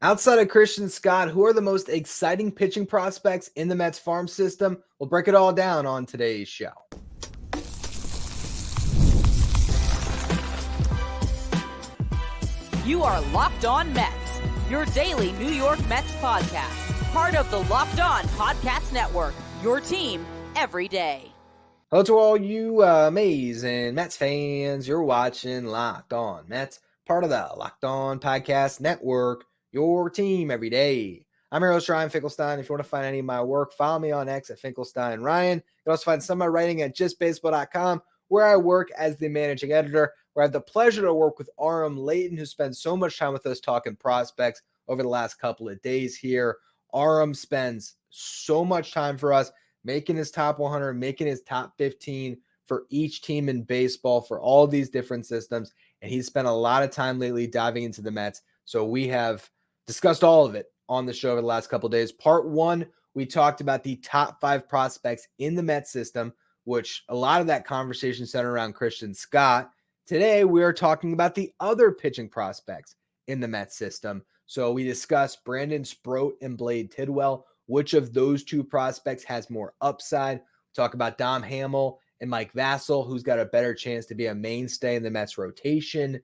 Outside of Christian Scott, who are the most exciting pitching prospects in the Mets farm system? We'll break it all down on today's show. You are Locked On Mets, your daily New York Mets podcast. Part of the Locked On Podcast Network, your team every day. Hello to all you amazing Mets fans. You're watching Locked On Mets, part of the Locked On Podcast Network, your team every day. I'm your host, Ryan Finkelstein. If you want to find any of my work, follow me on X at Finkelstein Ryan. You can also find some of my writing at justbaseball.com, where I work as the managing editor, where I have the pleasure to work with Aram Leighton, who spends so much time with us talking prospects over the last couple of days here. Aram spends so much time for us, making his top 100, making his top 15 for each team in baseball for all these different systems. And he's spent a lot of time lately diving into the Mets. So we have discussed all of it on the show over the last couple of days. Part one, we talked about the top 5 prospects in the Mets system, which a lot of that conversation centered around Christian Scott. Today, we are talking about the other pitching prospects in the Mets system. So we discussed Brandon Sproat and Blade Tidwell. Which of those two prospects has more upside? Talk about Dom Hamel and Mike Vasil, who's got a better chance to be a mainstay in the Mets rotation.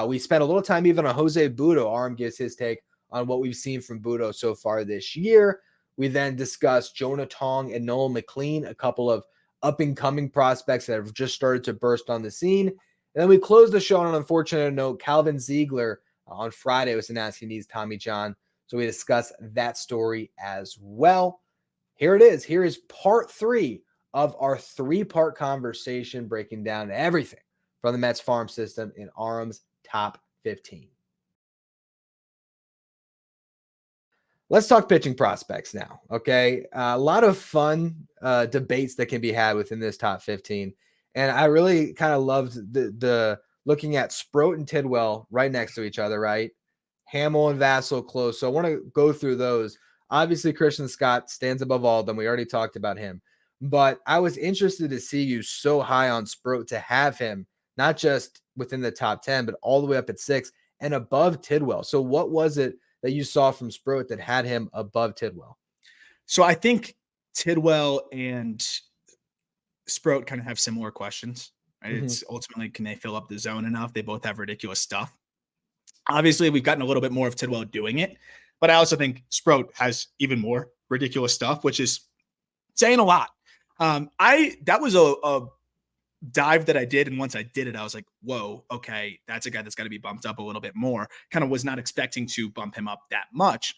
We spent a little time even on Jose Budo. Aram gives his take on what we've seen from Budo so far this year. We then discussed Jonah, Tong, and Nolan McLean, a couple of up-and-coming prospects that have just started to burst on the scene. And then we closed the show on an unfortunate note. Calvin Zigler on Friday was announced he needs Tommy John. So we discuss that story as well. Here it is. Here is part 3 of our 3-part conversation breaking down everything from the Mets farm system in Aram's top 15. Let's talk pitching prospects now, okay? A lot of fun debates that can be had within this top 15. And I really kind of loved the looking at Sproat and Tidwell right next to each other, right? Hamel and Vasil close. So I want to go through those. Obviously, Christian Scott stands above all of them. We already talked about him. But I was interested to see you so high on Sproat, to have him not just within the top 10, but all the way up at 6 and above Tidwell. So what was it that you saw from Sproat that had him above Tidwell? So I think Tidwell and Sproat kind of have similar questions. Right? Mm-hmm. It's ultimately, can they fill up the zone enough? They both have ridiculous stuff. Obviously, we've gotten a little bit more of Tidwell doing it, but I also think Sproat has even more ridiculous stuff, which is saying a lot. That was a dive that I did, and once I did it, I was like, whoa, okay, that's a guy that's got to be bumped up a little bit more. Kind of was not expecting to bump him up that much.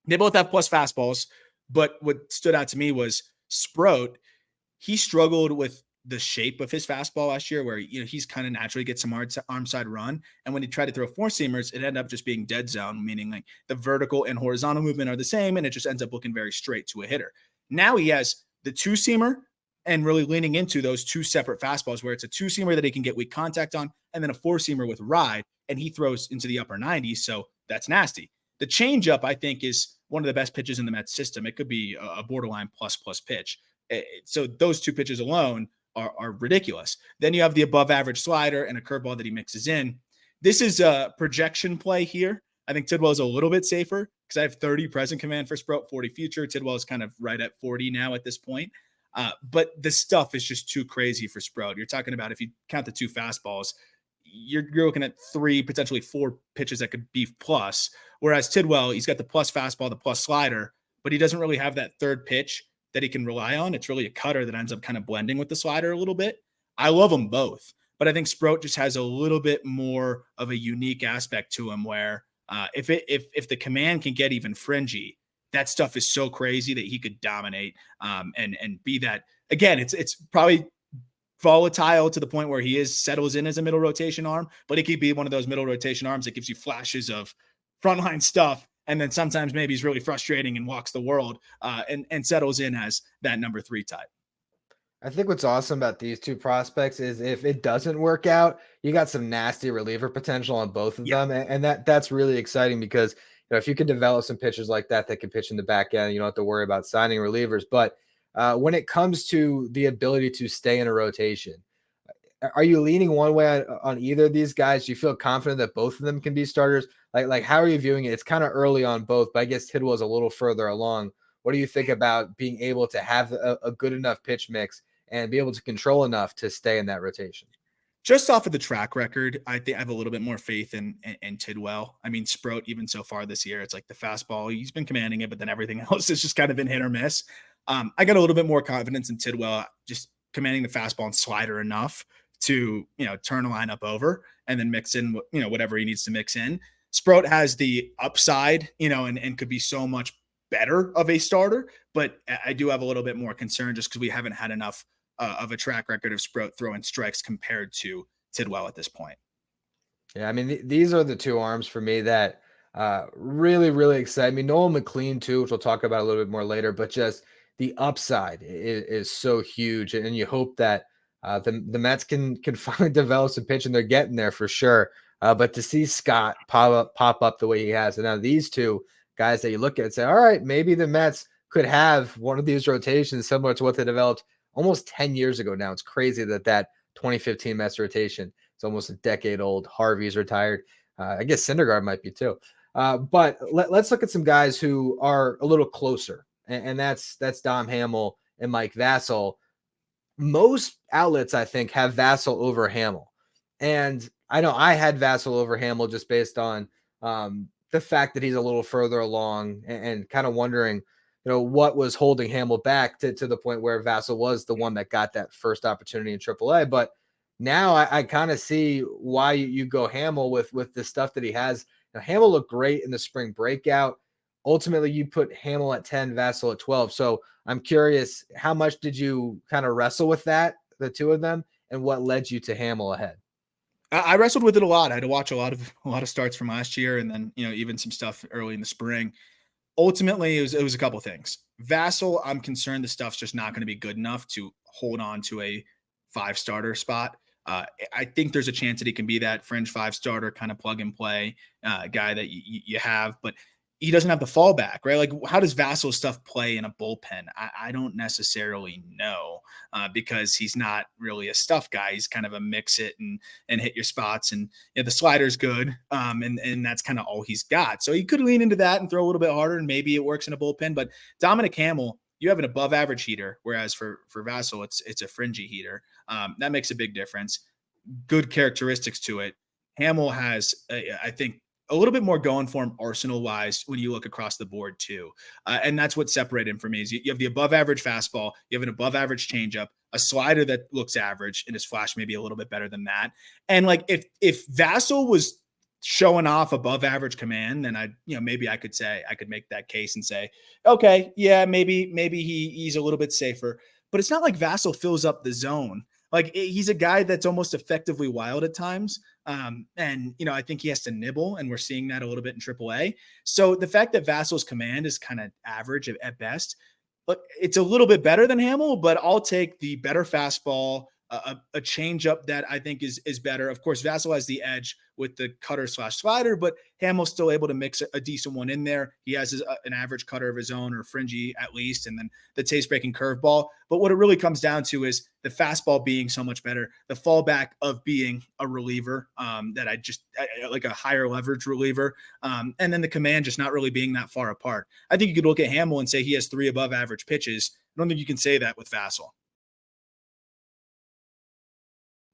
They both have plus fastballs, but what stood out to me was Sproat. He struggled with the shape of his fastball last year, where he's kind of naturally gets some arm side run, and when he tried to throw 4-seamers, it ended up just being dead zone, meaning like the vertical and horizontal movement are the same, and it just ends up looking very straight to a hitter. Now he has the 2-seamer and really leaning into those 2 separate fastballs, where it's a 2-seamer that he can get weak contact on, and then a 4-seamer with ride, and he throws into the upper 90s, so that's nasty. The changeup, I think, is one of the best pitches in the Mets system. It could be a borderline plus pitch. So those 2 pitches alone are ridiculous. Then you have the above average slider and a curveball that he mixes in. This is a projection play here. I think Tidwell is a little bit safer because I have 30 present command for Sproat, 40 future. Tidwell is kind of right at 40 now at this point. But the stuff is just too crazy for Sproat. You're talking about, if you count the 2 fastballs, you're looking at 3, potentially 4 pitches that could be plus. Whereas Tidwell, he's got the plus fastball, the plus slider, but he doesn't really have that third pitch that he can rely on. It's really a cutter that ends up kind of blending with the slider a little bit. I love them both, but I think Sproat just has a little bit more of a unique aspect to him, where if the command can get even fringy, that stuff is so crazy that he could dominate and be that. Again, it's probably volatile to the point where he settles in as a middle rotation arm, but it could be one of those middle rotation arms that gives you flashes of frontline stuff. And then sometimes maybe he's really frustrating and walks the world and settles in as that number 3 type. I think what's awesome about these 2 prospects is if it doesn't work out, you got some nasty reliever potential on both of them. And that's really exciting because if you can develop some pitchers like that can pitch in the back end, you don't have to worry about signing relievers. But when it comes to the ability to stay in a rotation, are you leaning one way on either of these guys? Do you feel confident that both of them can be starters? Like how are you viewing it? It's kind of early on both, but I guess Tidwell's a little further along. What do you think about being able to have a good enough pitch mix and be able to control enough to stay in that rotation? Just off of the track record, I think I have a little bit more faith in Tidwell. I mean, Sproat, even so far this year, it's like the fastball, he's been commanding it, but then everything else has just kind of been hit or miss. I got a little bit more confidence in Tidwell, just commanding the fastball and slider enough to, turn a lineup over and then mix in, whatever he needs to mix in. Sproat has the upside, and could be so much better of a starter, but I do have a little bit more concern just because we haven't had enough of a track record of Sproat throwing strikes compared to Tidwell at this point. Yeah, I mean, these are the two arms for me that really, really excite me. Nolan McLean too, which we'll talk about a little bit more later, but just the upside is so huge. And you hope that the Mets can finally develop some pitch, and they're getting there for sure. But to see Scott pop up the way he has, and now these two guys that you look at and say, all right, maybe the Mets could have one of these rotations similar to what they developed almost 10 years ago now. It's crazy that 2015 Mets rotation, it's almost a decade old. Harvey's retired. I guess Syndergaard might be too. But let's look at some guys who are a little closer, and that's Dom Hamel and Mike Vasil. Most outlets, I think, have Vasil over Hamel. And I know I had Vasil over Hamel just based on the fact that he's a little further along and kind of wondering, what was holding Hamel back to the point where Vasil was the one that got that first opportunity in AAA. But now I kind of see why you go Hamel with the stuff that he has. Now, Hamel looked great in the spring breakout. Ultimately, you put Hamel at 10, Vasil at 12. So I'm curious, how much did you kind of wrestle with that, the two of them, and what led you to Hamel ahead? I wrestled with it a lot. I had to watch a lot of starts from last year, and then even some stuff early in the spring. Ultimately, it was a couple things. Vasil, I'm concerned the stuff's just not going to be good enough to hold on to a 5-starter spot. I think there's a chance that he can be that fringe 5-starter kind of plug and play guy that you have, but he doesn't have the fallback, right? Like, how does Vasil's stuff play in a bullpen? I don't necessarily know because he's not really a stuff guy. He's kind of a mix it and hit your spots, and the slider's good, and that's kind of all he's got. So he could lean into that and throw a little bit harder, and maybe it works in a bullpen. But Dominic Hamel, you have an above average heater, whereas for Vasil, it's a fringy heater. That makes a big difference. Good characteristics to it. Hamel has, I think, a little bit more going for him arsenal-wise when you look across the board too. And that's what separated him from me is you have the above-average fastball, you have an above-average changeup, a slider that looks average, and his flash maybe a little bit better than that. And like if Vasil was showing off above-average command, then maybe I could make that case and say, okay, yeah, maybe he's a little bit safer. But it's not like Vasil fills up the zone. Like, he's a guy that's almost effectively wild at times. And I think he has to nibble, and we're seeing that a little bit in AAA. So the fact that Vasil's command is kind of average at best, but it's a little bit better than Hamel, but I'll take the better fastball, a changeup that I think is better. Of course, Vasil has the edge with the cutter / slider, but Hamel's still able to mix a decent one in there. He has an average cutter of his own, or fringy at least, and then the taste-breaking curveball. But what it really comes down to is the fastball being so much better, the fallback of being a reliever that I like a higher leverage reliever, and then the command just not really being that far apart. I think you could look at Hamel and say he has 3 above average pitches. I don't think you can say that with Vasil.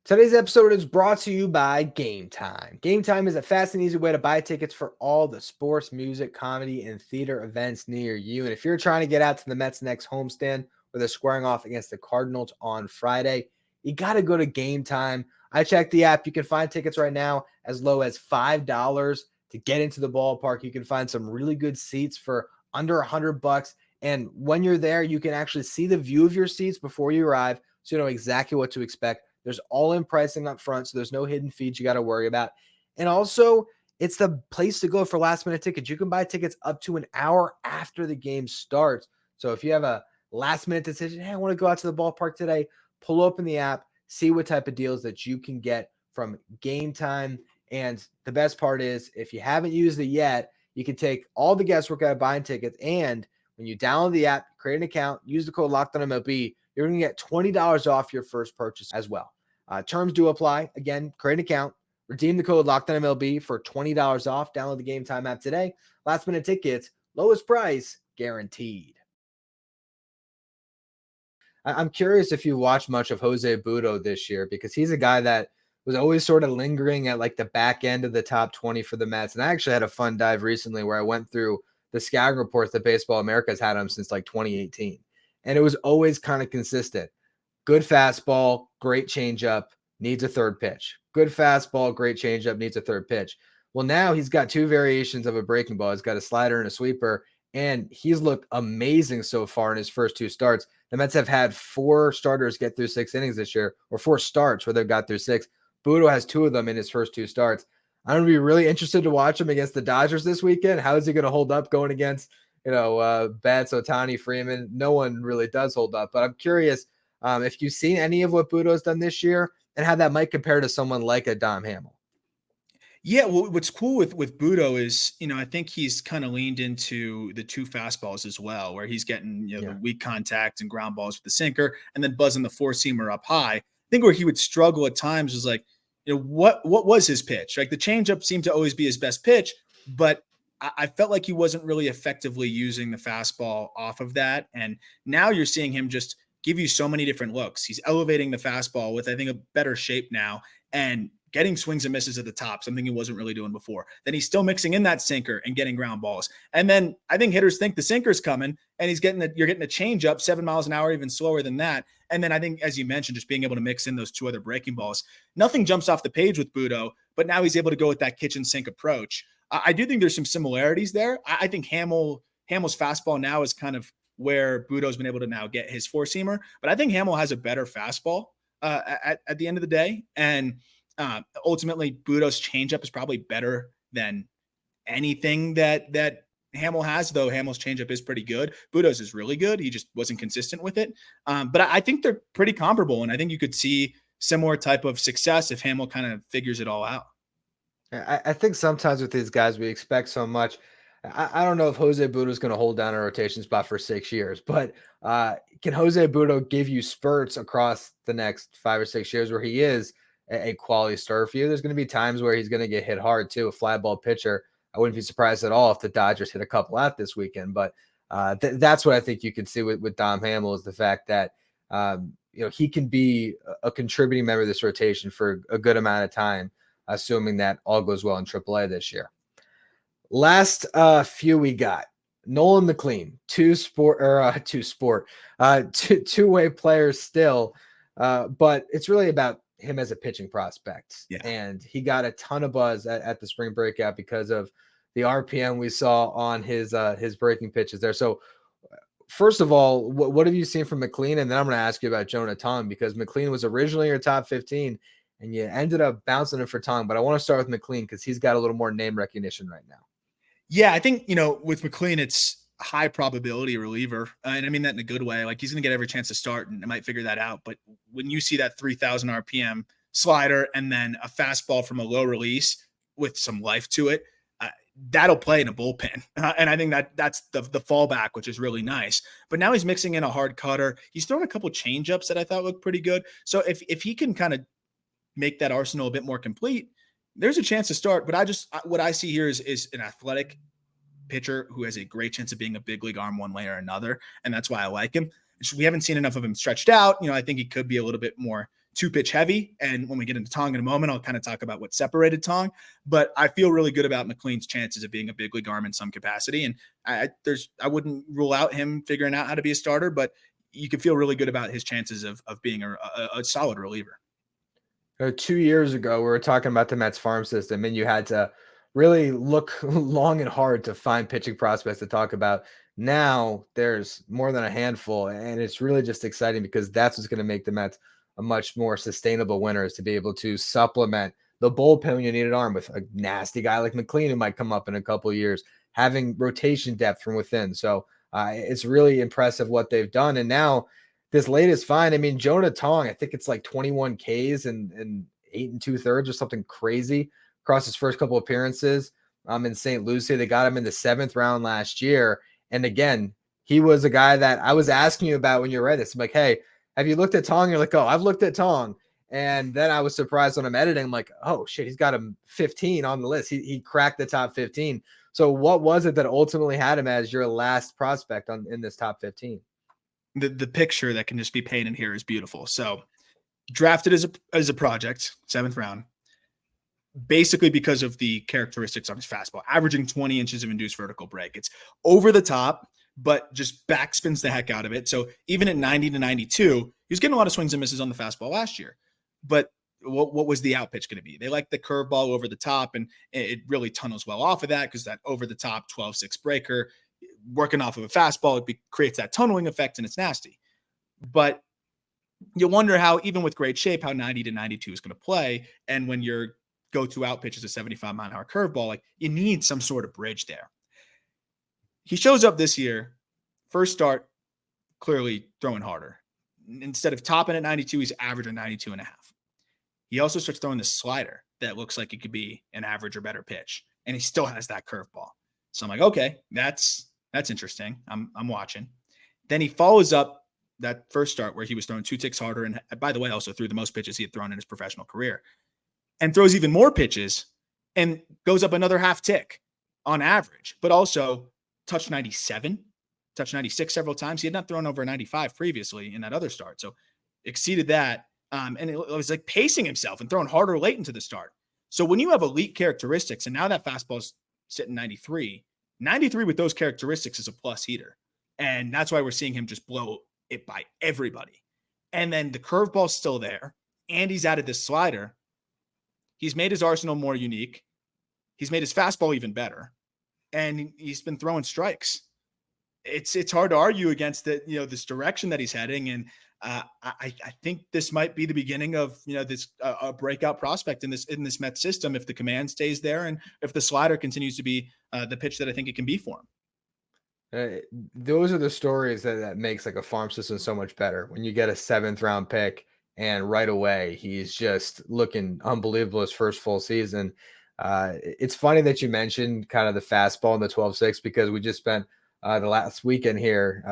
Today's episode is brought to you by Game Time. Game Time is a fast and easy way to buy tickets for all the sports, music, comedy, and theater events near you. And if you're trying to get out to the Mets' next homestand, where they're squaring off against the Cardinals on Friday, you got to go to Game Time. I checked the app. You can find tickets right now as low as $5 to get into the ballpark. You can find some really good seats for under $100. And when you're there, you can actually see the view of your seats before you arrive, so you know exactly what to expect. There's all-in pricing up front, so there's no hidden fees you got to worry about. And also, it's the place to go for last-minute tickets. You can buy tickets up to an hour after the game starts. So if you have a last-minute decision, hey, I want to go out to the ballpark today, pull open the app, see what type of deals that you can get from Game Time. And the best part is, if you haven't used it yet, you can take all the guesswork out of buying tickets. And when you download the app, create an account, use the code LOCKEDONMLB, you're going to get $20 off your first purchase as well. Terms do apply. Again, create an account, Redeem the code LOCKEDONMLB for $20 off. Download the Game Time app today. Last minute tickets, lowest price guaranteed. I'm curious if you watched much of Jose Budo this year, because he's a guy that was always sort of lingering at like the back end of the top 20 for the Mets. And I actually had a fun dive recently where I went through the scouting reports that Baseball America has had him since like 2018. And it was always kind of consistent. Good fastball, great changeup, needs a third pitch. Good fastball, great changeup, needs a third pitch. Well, now he's got two variations of a breaking ball. He's got a slider and a sweeper, and he's looked amazing so far in his first two starts. The Mets have had 4 starters get through 6 innings this year, or 4 starts where they've got through 6. Budo has 2 of them in his first 2 starts. I'm going to be really interested to watch him against the Dodgers this weekend. How is he going to hold up going against, Betts, Ohtani, Freeman? No one really does hold up, but I'm curious if you've seen any of what Budo's done this year and how that might compare to someone like a Dom Hamel. Yeah, well, what's cool with Budo is, I think he's kind of leaned into the 2 fastballs as well, where he's getting, the weak contact and ground balls with the sinker and then buzzing the 4-seamer up high. I think where he would struggle at times is like, what was his pitch? Like the changeup seemed to always be his best pitch, but I felt like he wasn't really effectively using the fastball off of that. And now you're seeing him just give you so many different looks. He's elevating the fastball with, I think, a better shape now and getting swings and misses at the top, something he wasn't really doing before. Then he's still mixing in that sinker and getting ground balls. And then I think hitters think the sinker's coming and you're getting a change up 7 miles an hour, even slower than that. And then I think, as you mentioned, just being able to mix in those 2 other breaking balls, nothing jumps off the page with Budo, but now he's able to go with that kitchen sink approach. I do think there's some similarities there. I think Hamel's fastball now is kind of where Budo's been able to now get his 4-seamer, but I think Hamel has a better fastball at the end of the day. And ultimately, Budo's changeup is probably better than anything that Hamel has, though Hamel's changeup is pretty good. Budo's is really good. He just wasn't consistent with it. But I think they're pretty comparable, and I think you could see similar type of success if Hamel kind of figures it all out. I think sometimes with these guys, we expect so much. I don't know if Jose Budo is going to hold down a rotation spot for 6 years, but can Jose Budo give you spurts across the next 5 or 6 years where he is a quality starter for you? There's going to be times where he's going to get hit hard too. A fly ball pitcher, I wouldn't be surprised at all if the Dodgers hit a couple out this weekend. But that's what I think you can see with Dom Hamel, is the fact that he can be a contributing member of this rotation for a good amount of time, assuming that all goes well in AAA this year. Last few we got Nolan McLean, two-way players still, but it's really about him as a pitching prospect. Yeah. And he got a ton of buzz at the spring breakout because of the RPM we saw on his breaking pitches there. So first of all, what have you seen from McLean? And then I'm going to ask you about Jonah Tong, because McLean was originally your top 15 and you ended up bouncing him for Tong. But I want to start with McLean because he's got a little more name recognition right now. Yeah, I think, with McLean, it's high probability reliever. And I mean that in a good way. Like, he's going to get every chance to start, and I might figure that out. But when you see that 3,000 RPM slider and then a fastball from a low release with some life to it, that'll play in a bullpen. And I think that's the fallback, which is really nice. But now he's mixing in a hard cutter. He's thrown a couple changeups that I thought looked pretty good. So if he can kind of make that arsenal a bit more complete, there's a chance to start. But what I see here is an athletic pitcher who has a great chance of being a big league arm one way or another. And that's why I like him. We haven't seen enough of him stretched out. I think he could be a little bit more 2-pitch heavy. And when we get into Tong in a moment, I'll kind of talk about what separated Tong. But I feel really good about McLean's chances of being a big league arm in some capacity. And I wouldn't rule out him figuring out how to be a starter, but you can feel really good about his chances of being a solid reliever. 2 years ago, we were talking about the Mets farm system, and you had to really look long and hard to find pitching prospects to talk about. Now there's more than a handful, and it's really just exciting because that's what's going to make the Mets a much more sustainable winner, is to be able to supplement the bullpen when you need an arm with a nasty guy like McLean who might come up in a couple of years, having rotation depth from within. So it's really impressive what they've done. And now this latest find, I mean, Jonah Tong, I think it's like 21 Ks and 8 2/3 or something crazy across his first couple appearances in St. Lucie. They got him in the 7th round last year. And again, he was a guy that I was asking you about when you read this. I'm like, hey, have you looked at Tong? You're like, oh, I've looked at Tong. And then I was surprised when I'm editing. I'm like, oh shit, he's got him 15 on the list. He cracked the top 15. So what was it that ultimately had him as your last prospect in this top 15? The picture that can just be painted here is beautiful. So drafted as a project, 7th round, basically because of the characteristics on his fastball, averaging 20 inches of induced vertical break. It's over the top, but just backspins the heck out of it. So even at 90 to 92, he was getting a lot of swings and misses on the fastball last year. But what was the out pitch going to be? They like the curveball over the top, and it really tunnels well off of that because that over the top 12-6 breaker working off of a fastball, it creates that tunneling effect, and it's nasty. But you wonder how, even with great shape, how 90 to 92 is going to play. And when your go-to out pitch is a 75-mile-an-hour curveball, like, you need some sort of bridge there. He shows up this year, first start, clearly throwing harder. Instead of topping at 92, he's averaging 92 and a half. He also starts throwing this slider that looks like it could be an average or better pitch, and he still has that curveball. So I'm like, okay, that's interesting. I'm watching. Then he follows up that first start where he was throwing 2 ticks harder, and by the way, also threw the most pitches he had thrown in his professional career, and throws even more pitches and goes up another half tick on average, but also touched 97, touched 96 several times. He had not thrown over 95 previously in that other start. So exceeded that. And it was like pacing himself and throwing harder late into the start. So when you have elite characteristics, and now that fastball's sitting 93 with those characteristics is a plus heater. And that's why we're seeing him just blow it by everybody. And then the curveball's still there, and he's added this slider. He's made his arsenal more unique. He's made his fastball even better. And he's been throwing strikes. It's hard to argue against this direction that he's heading. And I think this might be the beginning of this a breakout prospect in this Mets system if the command stays there and if the slider continues to be the pitch that I think it can be for him. Those are the stories that makes like a farm system so much better. When you get a 7th round pick and right away he's just looking unbelievable his first full season. It's funny that you mentioned kind of the fastball and the 12-6 because we just spent the last weekend here,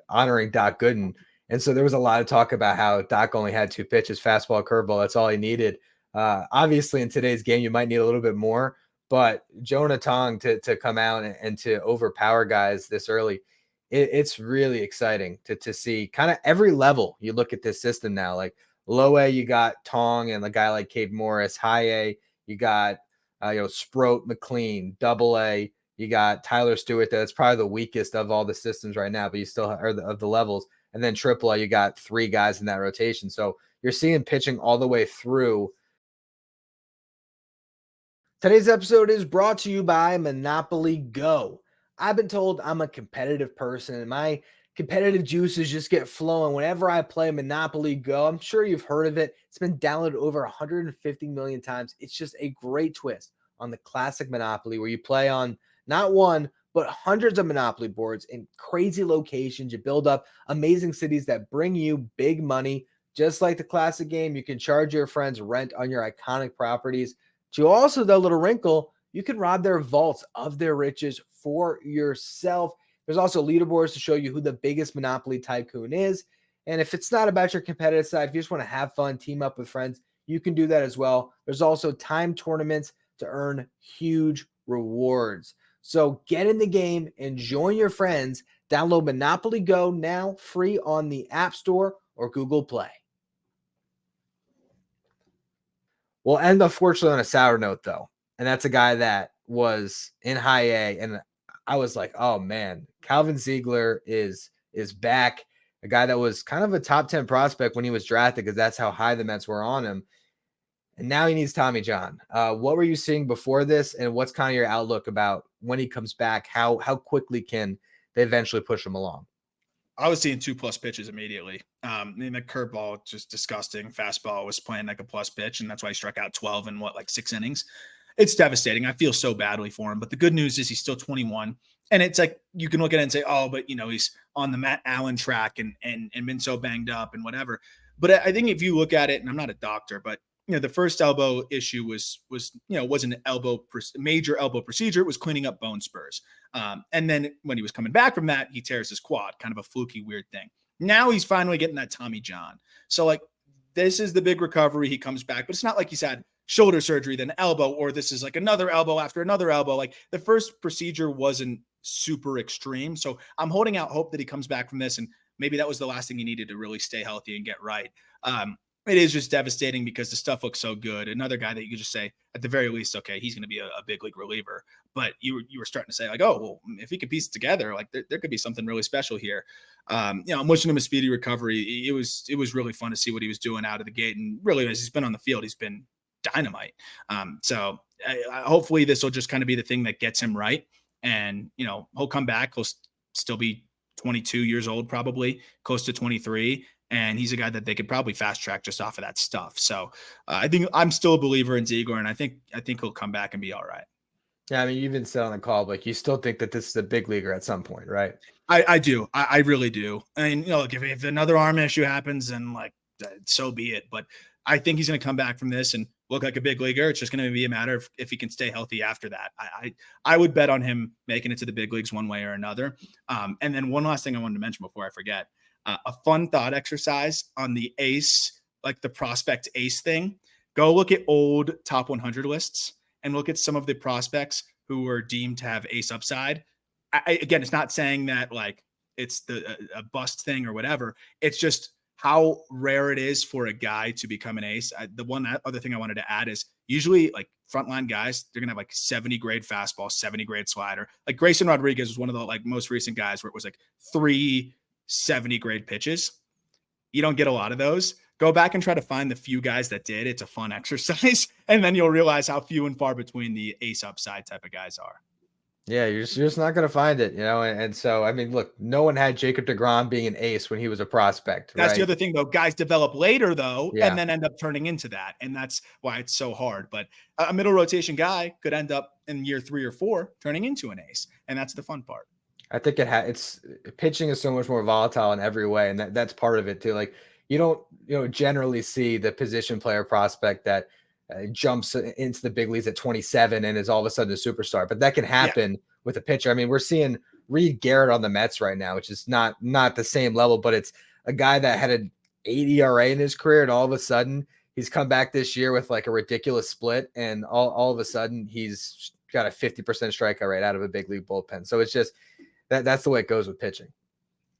honoring Doc Gooden. And so there was a lot of talk about how Doc only had 2 pitches, fastball, curveball. That's all he needed. Obviously, in today's game, you might need a little bit more. But Jonah, Tong to come out and to overpower guys this early, it's really exciting to see kind of every level. You look at this system now, like low A, you got Tong and a guy like Cade Morris. High A, you got Sproat, McLean. Double A, you got Tyler Stewart. That's probably the weakest of all the systems right now, but you still are of the levels. And then Triple A, you got 3 guys in that rotation. So you're seeing pitching all the way through. Today's episode is brought to you by Monopoly Go. I've been told I'm a competitive person, and my competitive juices just get flowing whenever I play Monopoly Go. I'm sure you've heard of it. It's been downloaded over 150 million times. It's just a great twist on the classic Monopoly where you play on not one, but hundreds of Monopoly boards in crazy locations. You build up amazing cities that bring you big money. Just like the classic game, you can charge your friends rent on your iconic properties. To also, the little wrinkle, you can rob their vaults of their riches for yourself. There's also leaderboards to show you who the biggest Monopoly tycoon is. And if it's not about your competitive side, if you just want to have fun, team up with friends, you can do that as well. There's also time tournaments to earn huge rewards. So get in the game and join your friends. Download Monopoly Go now, free on the App Store or Google Play. We'll end, unfortunately, on a sour note, though. And that's a guy that was in high A. And I was like, oh, man, Calvin Zigler is back. A guy that was kind of a top 10 prospect when he was drafted because that's how high the Mets were on him. And now he needs Tommy John. What were you seeing before this? And what's kind of your outlook about when he comes back? How quickly can they eventually push him along? I was seeing 2+ pitches immediately. The curveball, just disgusting. Fastball was playing like a plus pitch, and that's why he struck out 12 in 6 innings. It's devastating. I feel so badly for him. But the good news is he's still 21. And it's like you can look at it and say, oh, but he's on the Matt Allen track and been so banged up and whatever. But I think if you look at it, and I'm not a doctor, but the first elbow issue wasn't an major elbow procedure. It was cleaning up bone spurs. And then when he was coming back from that, he tears his quad, kind of a fluky, weird thing. Now he's finally getting that Tommy John. So this is the big recovery. He comes back, but it's not like he's had shoulder surgery, then elbow, or this is like another elbow after another elbow. Like the first procedure wasn't super extreme. So I'm holding out hope that he comes back from this. And maybe that was the last thing he needed to really stay healthy and get right. It is just devastating because the stuff looks so good. Another guy that you could just say, at the very least, okay, he's going to be a big league reliever. But you were starting to say like, oh, well, if he could piece it together, like there could be something really special here. I'm wishing him a speedy recovery. It was really fun to see what he was doing out of the gate. And really, as he's been on the field, he's been dynamite. So hopefully this will just kind of be the thing that gets him right. And, he'll come back. He'll still be 22 years old, probably close to 23. And he's a guy that they could probably fast track just off of that stuff. So I think I'm still a believer in Zigler, and I think he'll come back and be all right. Yeah, I mean, you even said on the call, like you still think that this is a big leaguer at some point, right? I do. I really do. And if another arm issue happens, then like so be it. But I think he's going to come back from this and look like a big leaguer. It's just going to be a matter of if he can stay healthy after that. I would bet on him making it to the big leagues one way or another. And then one last thing I wanted to mention before I forget. A fun thought exercise on the ace, like the prospect ace thing. Go look at old top 100 lists and look at some of the prospects who were deemed to have ace upside. Again, it's not saying that like it's a bust thing or whatever. It's just how rare it is for a guy to become an ace. Other thing I wanted to add is usually like frontline guys, they're going to have like 70 grade fastball, 70 grade slider. Like Grayson Rodriguez was one of the like most recent guys where it was like 3 70 grade pitches. You don't get a lot of those. Go back and try to find the few guys that did. It's a fun exercise. And then you'll realize how few and far between the ace upside type of guys are. Yeah, you're just not going to find it, And so, I mean, look, no one had Jacob deGrom being an ace when he was a prospect. That's right? the other thing, though. Guys develop later, though, Yeah. and then end up turning into that. And that's why it's so hard. But a middle rotation guy could end up in year 3 or 4 turning into an ace. And that's the fun part. I think it's pitching is so much more volatile in every way. And that's part of it too. Like you don't, generally see the position player prospect that jumps into the big leagues at 27 and is all of a sudden a superstar, but that can happen with a pitcher. I mean, we're seeing Reed Garrett on the Mets right now, which is not the same level, but it's a guy that had an 8 ERA in his career. And all of a sudden he's come back this year with like a ridiculous split. And all of a sudden he's got a 50% strikeout rate out of a big league bullpen. So it's just, that's the way it goes with pitching.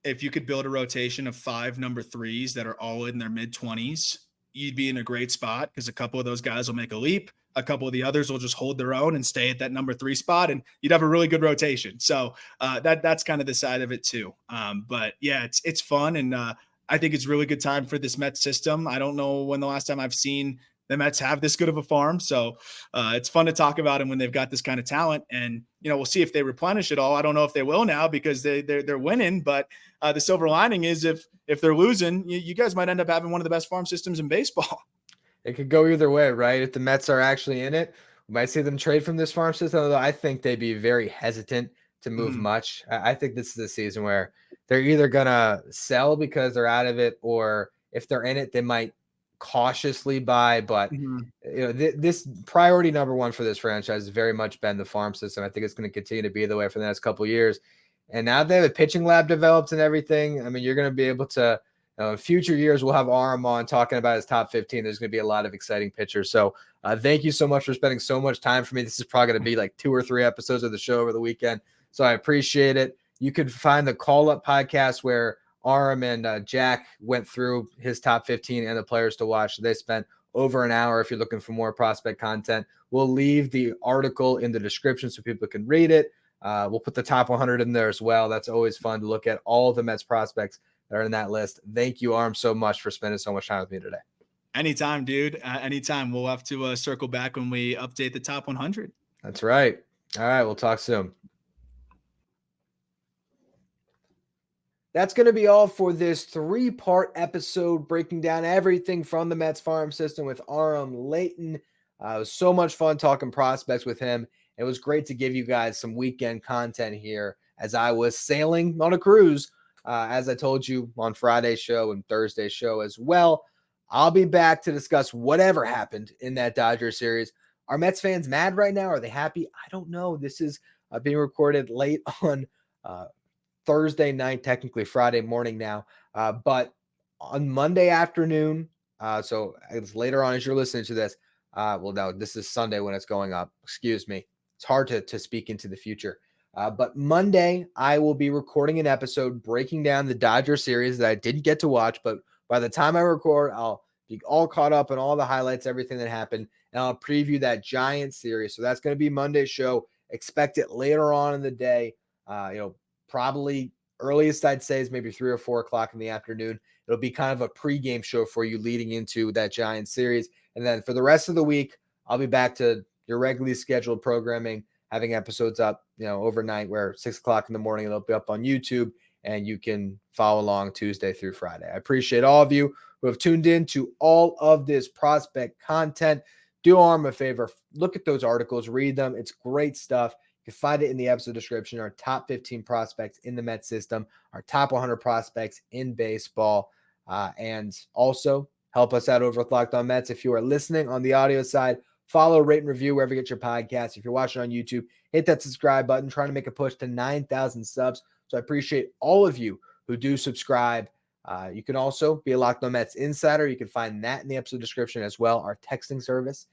If you could build a rotation of 5 number 3s that are all in their mid-20s, you'd be in a great spot because a couple of those guys will make a leap. A couple of the others will just hold their own and stay at that number 3 spot, and you'd have a really good rotation. So that's kind of the side of it too. But yeah, it's fun, and I think it's really good time for this Mets system. I don't know when the last time I've seen the Mets have this good of a farm. So it's fun to talk about them when they've got this kind of talent. And, we'll see if they replenish it all. I don't know if they will now because they're winning. But the silver lining is if they're losing, you guys might end up having one of the best farm systems in baseball. It could go either way, right? If the Mets are actually in it, we might see them trade from this farm system. Although I think they'd be very hesitant to move much. I think this is the season where they're either going to sell because they're out of it, or if they're in it, they might cautiously buy. But this priority number 1 for this franchise has very much been the farm system. I think it's going to continue to be the way for the next couple of years. And now they have a pitching lab developed and everything. I mean, you're going to be able to, in future years, we'll have Aram on talking about his top 15. There's going to be a lot of exciting pitchers. So thank you so much for spending so much time for me. This is probably going to be like 2 or 3 episodes of the show over the weekend. So I appreciate it. You could find the Call Up podcast where Aram and Jack went through his top 15 and the players to watch. They spent over an hour. If you're looking for more prospect content, we'll leave the article in the description so people can read it. We'll put the top 100 in there as well. That's always fun to look at all the Mets prospects that are in that list. Thank you, Aram, so much for spending so much time with me today. Anytime, dude. Anytime. We'll have to circle back when we update the top 100. That's right. All right. We'll talk soon. That's going to be all for this 3-part episode breaking down everything from the Mets farm system with Aram Leighton. It was so much fun talking prospects with him. It was great to give you guys some weekend content here as I was sailing on a cruise, as I told you on Friday's show and Thursday's show as well. I'll be back to discuss whatever happened in that Dodgers series. Are Mets fans mad right now? Are they happy? I don't know. This is being recorded late on Thursday night, technically Friday morning now. But on Monday afternoon, So it's later on as you're listening to this. Well, no, this is Sunday when it's going up. Excuse me. It's hard to speak into the future. But Monday, I will be recording an episode breaking down the Dodger series that I didn't get to watch. But by the time I record, I'll be all caught up on all the highlights, everything that happened. And I'll preview that Giants series. So that's going to be Monday's show. Expect it later on in the day. Probably earliest I'd say is maybe 3 or 4 o'clock in the afternoon. It'll be kind of a pregame show for you leading into that Giants series. And then for the rest of the week, I'll be back to your regularly scheduled programming, having episodes up, overnight where 6 o'clock in the morning, they'll be up on YouTube and you can follow along Tuesday through Friday. I appreciate all of you who have tuned in to all of this prospect content. Do Aram a favor, look at those articles, read them. It's great stuff. You can find it in the episode description. Our top 15 prospects in the Met system, our top 100 prospects in baseball, and also help us out over with Locked On Mets. If you are listening on the audio side, follow, rate, and review wherever you get your podcast. If you're watching on YouTube, hit that subscribe button. Trying to make a push to 9,000 subs. So I appreciate all of you who do subscribe. You can also be a Locked On Mets insider. You can find that in the episode description as well, our texting service.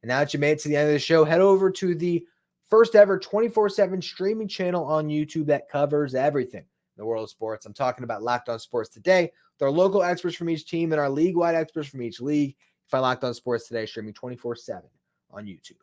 And now that you made it to the end of the show, head over to the first ever 24/7 streaming channel on YouTube that covers everything in the world of sports. I'm talking about Locked On Sports Today, with our local experts from each team and our league-wide experts from each league. Find Locked On Sports Today streaming 24/7 on YouTube.